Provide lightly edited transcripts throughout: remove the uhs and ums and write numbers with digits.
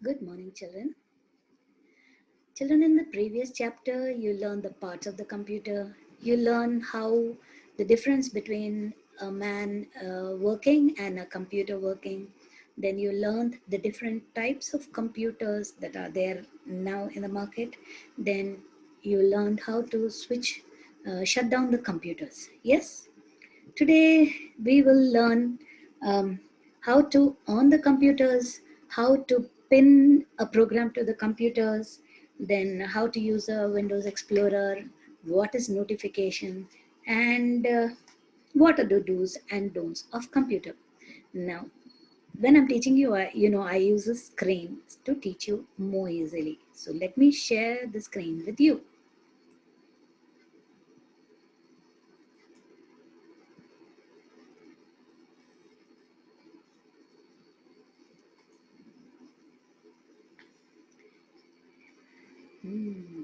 Good morning, children. Children, in the previous chapter, you learned the parts of the computer. You learned how the difference between a man working and a computer working. Then you learned the different types of computers that are there now in the market. Then you learned how to shut down the computers. Yes? Today, we will learn um, how to on the computers, how to pin a program to the computers, then how to use a Windows Explorer, what is notification, and what are the do's and don'ts of computer. Now, when I'm teaching you, I use a screen to teach you more easily. So let me share the screen with you. Hmm.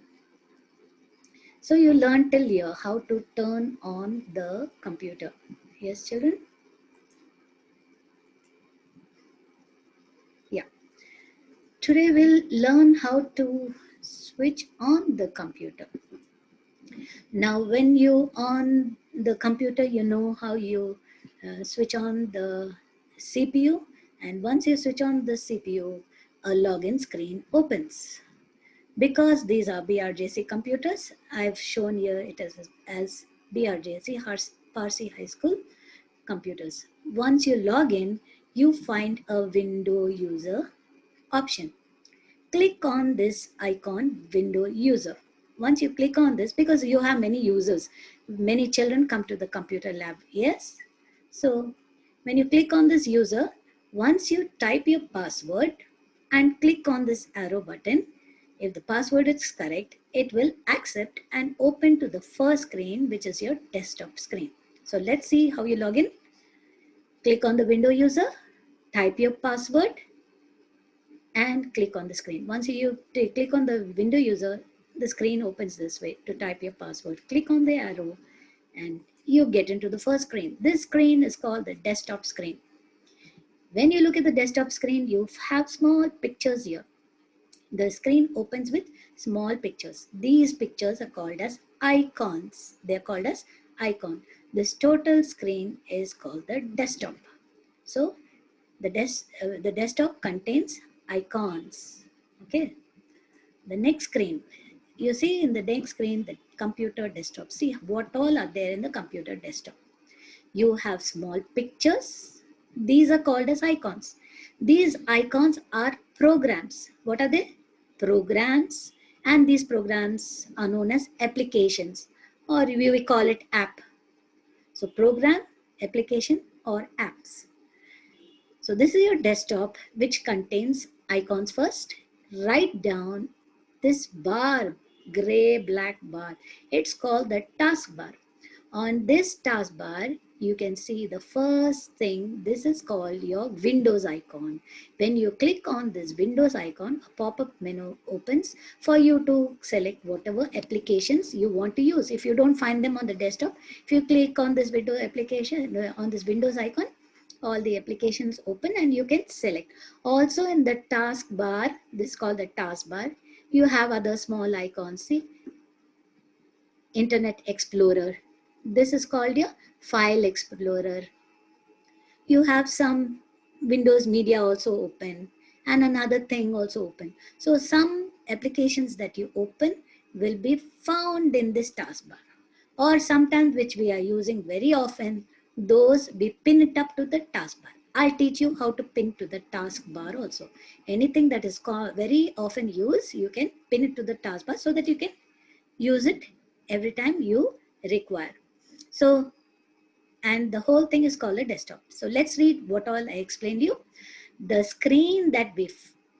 So you learn till here how to turn on the computer. Yes, children? Yeah. Today we'll learn how to switch on the computer. Now, when you on the computer, you know how you switch on the CPU. And once you switch on the CPU, a login screen opens. Because these are BRJC computers, I've shown here it as BRJC, Parsi High School computers. Once you log in, you find a window user option. Click on this icon, window user. Once you click on this, because you have many users, many children come to the computer lab, yes? So when you click on this user, once you type your password and click on this arrow button, if the password is correct, it will accept and open to the first screen, which is your desktop screen. So let's see how you log in. Click on the window user, type your password, and click on the screen. Once you click on the window user, the screen opens this way to type your password. Click on the arrow and you get into the first screen. This screen is called the desktop screen. When you look at the desktop screen, you have small pictures here. The screen opens with small pictures. These pictures are called as icons. They're called as icon. This total screen is called the desktop. So the desktop contains icons. Okay. The next screen, you see in the next screen, the computer desktop. See what all are there in the computer desktop. You have small pictures. These are called as icons. These icons are programs. What are they? Programs. And these programs are known as applications, or we call it app. So program, application, or apps. So this is your desktop, which contains icons first. Write down this bar, gray black bar. It's called the taskbar. On this taskbar, you can see the first thing. This is called your Windows icon. When you click on this Windows icon, a pop-up menu opens for you to select whatever applications you want to use. If you don't find them on the desktop, if you click on this Windows application, on this Windows icon, all the applications open and you can select. Also in the taskbar, this is called the taskbar, you have other small icons. See, Internet Explorer. This is called your File Explorer. You have some Windows Media also open and another thing also open. So some applications that you open will be found in this taskbar, or sometimes which we are using very often, those we pin it up to the taskbar. I'll teach you how to pin to the taskbar also. Anything that is very often used, you can pin it to the taskbar so that you can use it every time you require. So, and the whole thing is called a desktop. So let's read what all I explained you. The screen that we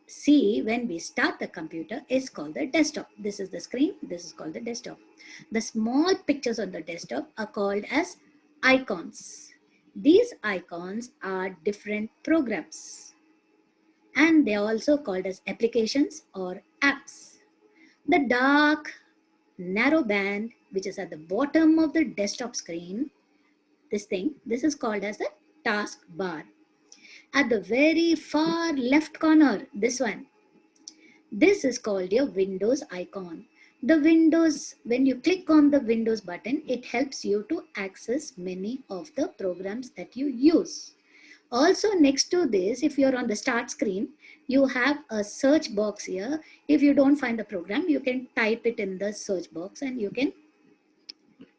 see when we start the computer is called the desktop. This is the screen. This is called the desktop. The small pictures on the desktop are called as icons. These icons are different programs, and they are also called as applications or apps. The dark narrow band which is at the bottom of the desktop screen, this is called as the task bar. At the very far left corner, this one, This is called your Windows icon. The Windows, when you click on the Windows button, it helps you to access many of the programs that you use. Also next to this, if you're on the start screen, you have a search box here. If you don't find the program, you can type it in the search box and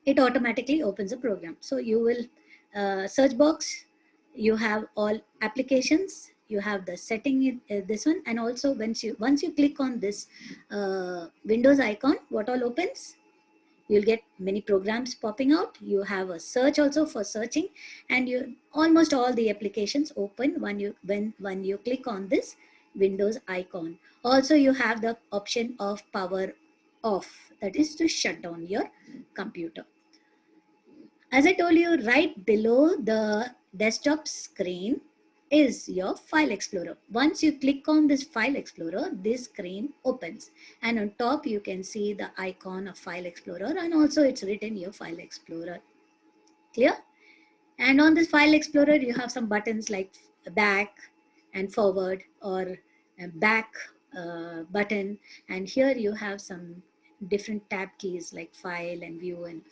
it automatically opens a program. So you will search box, you have all applications, you have the setting this one, and also once you click on this Windows icon, what all opens? You'll get many programs popping out. You have a search also for searching, and you almost all the applications open when you click on this Windows icon. Also, you have the option of power off, that is to shut down your computer. As I told you, right below the desktop screen is your file explorer. Once you click on this file explorer, this screen opens, and on top you can see the icon of file explorer, and also it's written your file explorer. Clear? And on this file explorer you have some buttons like back and forward, or back button, and here you have some different tab keys like file and view, and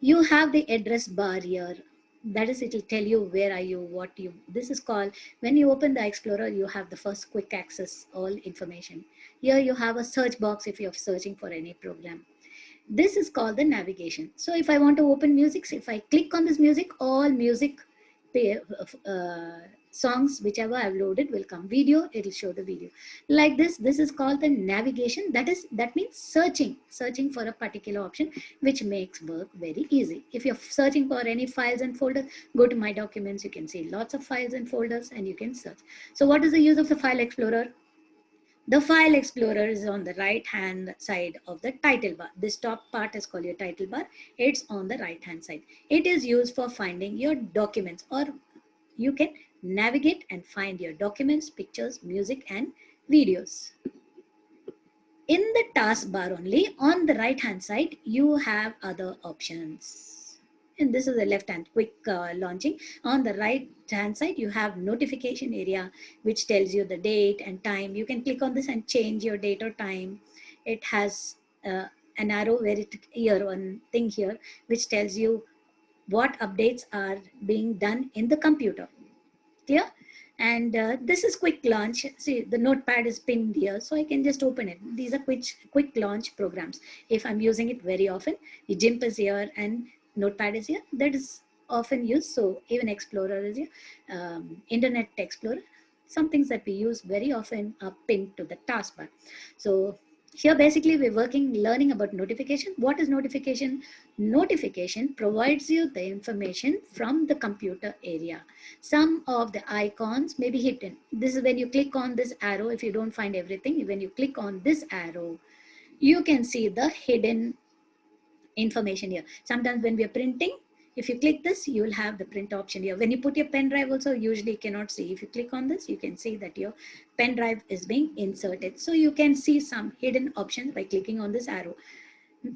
you have the address bar here. That is, it will tell you where are you, what you, this is called, when you open the Explorer, you have the first quick access, all information. Here you have a search box if you're searching for any program. This is called the navigation. So if I want to open music, if I click on this music, all music songs whichever I've loaded will come. Video, it'll show the video like this. This is called the navigation. That means searching for a particular option, which makes work very easy. If you're searching for any files and folders, go to my documents. You can see lots of files and folders, and you can search. So what is the use of the file explorer? The file explorer is on the right hand side of the title bar. This top part is called your title bar. It's on the right hand side. It is used for finding your documents, or you can navigate and find your documents, pictures, music, and videos. In the taskbar only, on the right hand side, you have other options. And this is the left hand quick launching. On the right hand side, you have notification area, which tells you the date and time. You can click on this and change your date or time. It has an arrow where here, one thing here, which tells you what updates are being done in the computer. Clear? And this is quick launch. See, the notepad is pinned here, so I can just open it. These are quick launch programs. If I'm using it very often, the GIMP is here and notepad is here. That is often used. So even Explorer is here. Internet Explorer. Some things that we use very often are pinned to the taskbar. So here basically we're learning about notification. What is notification? Notification provides you the information from the computer area. Some of the icons may be hidden. This is when you click on this arrow. If you don't find everything, when you click on this arrow, you can see the hidden information here. Sometimes when we are printing, if you click this, you will have the print option here. When you put your pen drive also, usually you cannot see. If you click on this, you can see that your pen drive is being inserted. So you can see some hidden options by clicking on this arrow.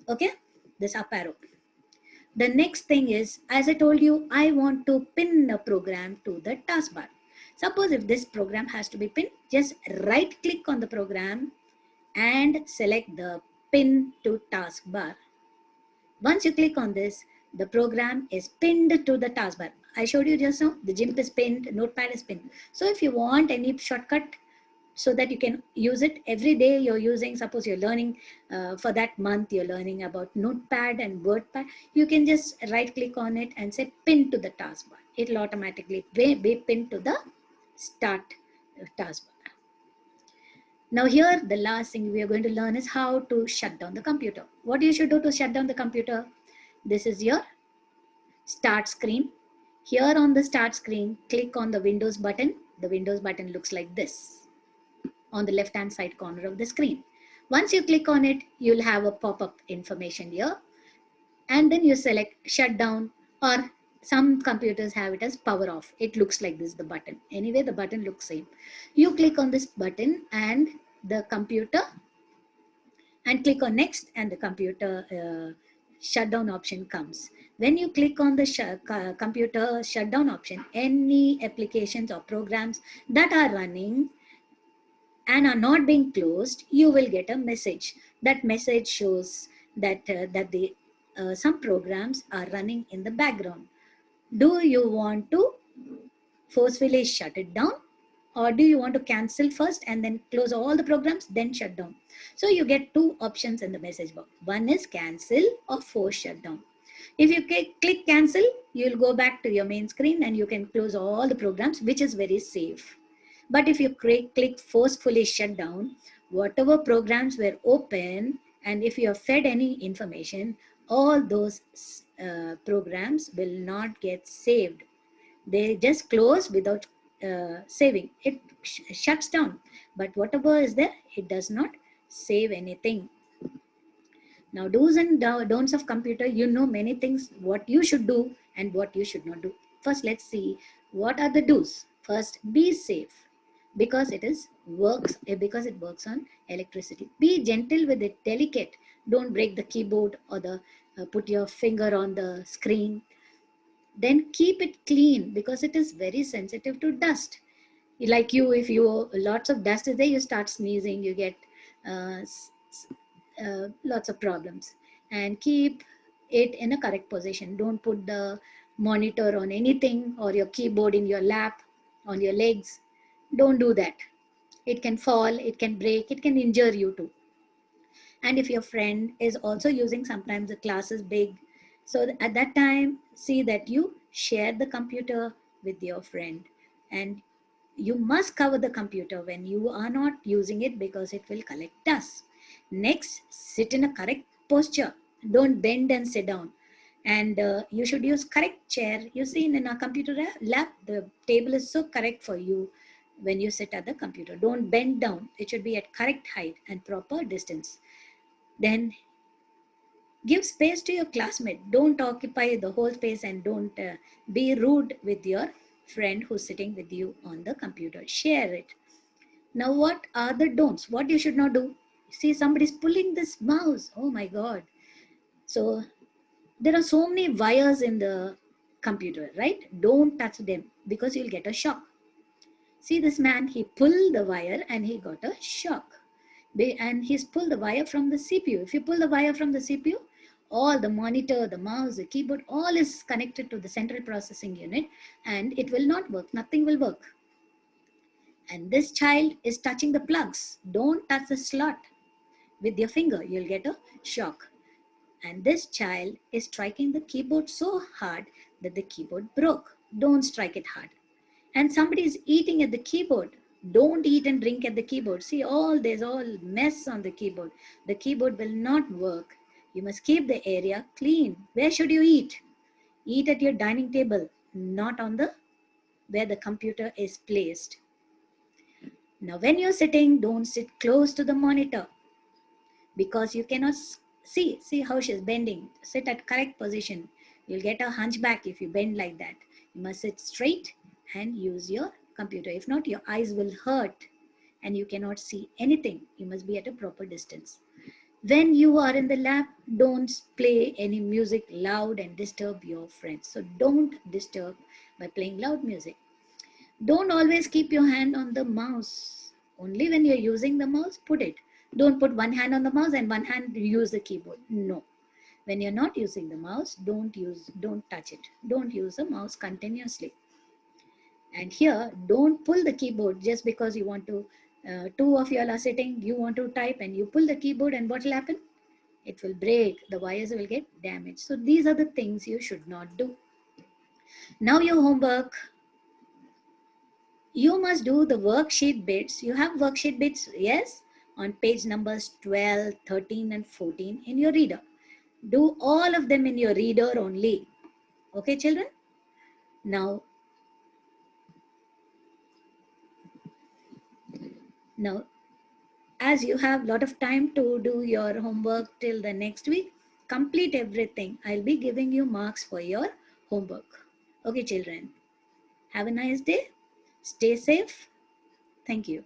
Okay, this up arrow. The next thing is, as I told you, I want to pin a program to the taskbar. Suppose if this program has to be pinned, just right click on the program and select the pin to taskbar. Once you click on this, the program is pinned to the taskbar. I showed you just now, the GIMP is pinned, Notepad is pinned. So if you want any shortcut so that you can use it every day you're using, suppose you're learning for that month, you're learning about Notepad and WordPad, you can just right click on it and say pin to the taskbar. It'll automatically be pinned to the start taskbar. Now here, the last thing we are going to learn is how to shut down the computer. What you should do to shut down the computer? This is your start screen. Here on the start screen, click on the Windows button. The Windows button looks like this on the left hand side corner of the screen. Once you click on it, you'll have a pop-up information here. And then you select shutdown, or some computers have it as power off. It looks like this, the button. Anyway, the button looks same. You click on this button and the computer, and click on next, and the computer shutdown option comes. When you click on the computer shutdown option, any applications or programs that are running and are not being closed, you will get a message. That message shows that the some programs are running in the background. Do you want to forcefully shut it down, or do you want to cancel first and then close all the programs then shut down? So you get two options in the message box. One is cancel or force shutdown. If you click cancel, you'll go back to your main screen and you can close all the programs, which is very safe. But if you click forcefully shut down, whatever programs were open, and if you have fed any information, all those programs will not get saved. They just close without saving. It shuts down, but whatever is there, it does not save anything. Now, do's and don'ts of computer, you know many things, what you should do and what you should not do. First, let's see what are the do's. First, be safe because because it works on electricity. Be gentle with it, delicate. Don't break the keyboard or the put your finger on the screen. Then keep it clean because it is very sensitive to dust. Like you, if you lots of dust is there, you start sneezing, you get uh, lots of problems. And keep it in a correct position. Don't put the monitor on anything or your keyboard in your lap, on your legs. Don't do that. It can fall, it can break, it can injure you too. And if your friend is also using, sometimes the class is big, so at that time see that you share the computer with your friend, and you must cover the computer when you are not using it because it will collect dust. Next, sit in a correct posture. Don't bend and sit down. And you should use correct chair. You see, in a computer lab, the table is so correct for you when you sit at the computer. Don't bend down. It should be at correct height and proper distance. Then give space to your classmate. Don't occupy the whole space, and don't be rude with your friend who's sitting with you on the computer. Share it. Now, what are the don'ts? What you should not do? See, somebody's pulling this mouse. Oh my God. So there are so many wires in the computer, right? Don't touch them because you'll get a shock. See this man, he pulled the wire and he got a shock. And he's pulled the wire from the CPU. If you pull the wire from the CPU, all the monitor, the mouse, the keyboard, all is connected to the central processing unit and it will not work. Nothing will work. And this child is touching the plugs. Don't touch the slot with your finger. You'll get a shock. And this child is striking the keyboard so hard that the keyboard broke. Don't strike it hard. And somebody is eating at the keyboard. Don't eat and drink at the keyboard. See, there's all mess on the keyboard. The keyboard will not work. You must keep the area clean. Where should you eat? Eat at your dining table, not on the where the computer is placed. Now, when you're sitting, don't sit close to the monitor because you cannot see how she's bending. Sit at correct position. You'll get a hunchback if you bend like that. You must sit straight and use your computer. If not, your eyes will hurt and you cannot see anything. You must be at a proper distance. When you are in the lab, don't play any music loud and disturb your friends. So don't disturb by playing loud music. Don't always keep your hand on the mouse. Only when you're using the mouse, put it. Don't put one hand on the mouse and one hand use the keyboard. No. When you're not using the mouse, don't touch it. Don't use the mouse continuously. And here, don't pull the keyboard just because you want to, two of you all are sitting, you want to type and you pull the keyboard, and what will happen? It will break, the wires will get damaged. So these are the things you should not do. Now your homework. You must do the worksheet bits. You have worksheet bits, yes, on page numbers 12, 13 and 14 in your reader. Do all of them in your reader only. Okay, children? Now, as you have a lot of time to do your homework till the next week, complete everything. I'll be giving you marks for your homework. Okay, children. Have a nice day. Stay safe. Thank you.